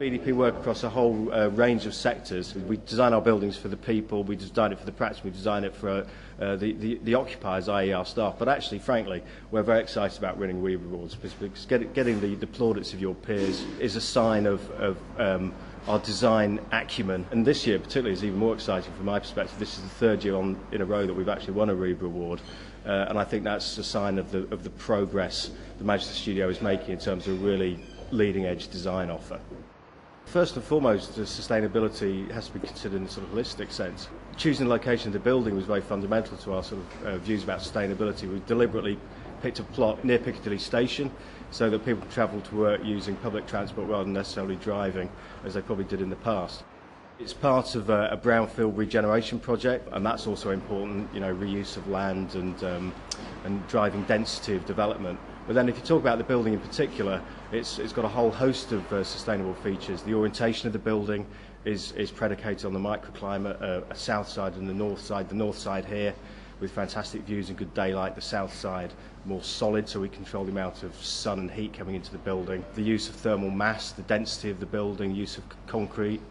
BDP work across a whole range of sectors. We design our buildings for the people, we design it for the practice, we design it for the occupiers, i.e. our staff. But actually, frankly, we're very excited about winning RIBA awards because getting the plaudits of your peers is a sign of our design acumen. And this year particularly is even more exciting from my perspective. This is the third year in a row that we've actually won a RIBA award. And I think that's a sign of the progress the Manchester studio is making in terms of really leading edge design offer. First and foremost, the sustainability has to be considered in a sort of holistic sense. Choosing the location of the building was very fundamental to our sort of views about sustainability. We deliberately picked a plot near Piccadilly Station so that people can travel to work using public transport rather than necessarily driving, as they probably did in the past. It's part of a brownfield regeneration project, and that's also important, reuse of land and driving density of development. But then if you talk about the building in particular, it's got a whole host of sustainable features. The orientation of the building is predicated on the microclimate, a south side and the north side. The north side here with fantastic views and good daylight, the south side more solid, so we control the amount of sun and heat coming into the building. The use of thermal mass, the density of the building, use of concrete,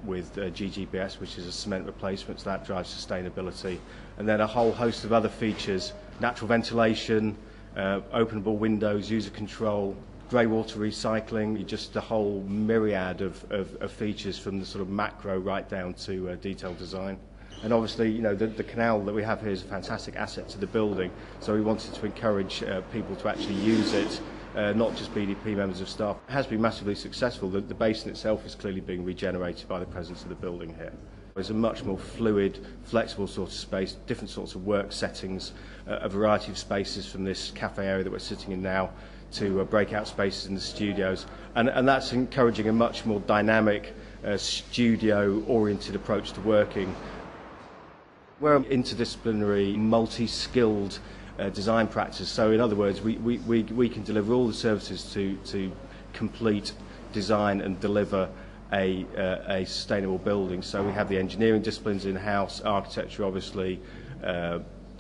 with GGBS, which is a cement replacement, so that drives sustainability. And then a whole host of other features, natural ventilation, openable windows, user control, grey water recycling, just a whole myriad of features from the sort of macro right down to detailed design. And obviously, the canal that we have here is a fantastic asset to the building, so we wanted to encourage people to actually use it, not just BDP members of staff. It has been massively successful. The basin itself is clearly being regenerated by the presence of the building here. It's a much more fluid, flexible sort of space, different sorts of work settings, a variety of spaces from this cafe area that we're sitting in now to breakout spaces in the studios. And that's encouraging a much more dynamic, studio-oriented approach to working. We're an interdisciplinary, multi-skilled design practice. So in other words, we can deliver all the services to complete design and deliver a sustainable building. So we have the engineering disciplines in-house, architecture obviously,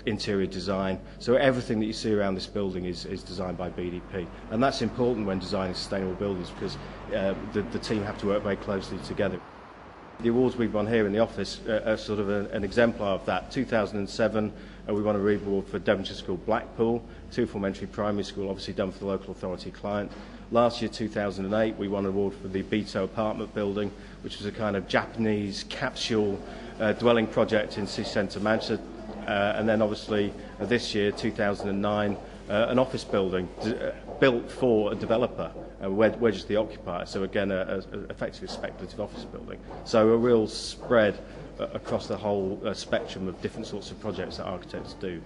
interior design. So everything that you see around this building is designed by BDP. And that's important when designing sustainable buildings because the team have to work very closely together. The awards we've won here in the office are sort of an exemplar of that. 2007, we won a RIBA award for Devonshire School Blackpool, two-form entry primary school, obviously done for the local authority client. Last year, 2008, we won an award for the Beto apartment building, which was a kind of Japanese capsule dwelling project in city centre Manchester. And then obviously this year, 2009, an office building built for a developer. We're just the occupier, so again, effectively a speculative office building. So a real spread across the whole spectrum of different sorts of projects that architects do.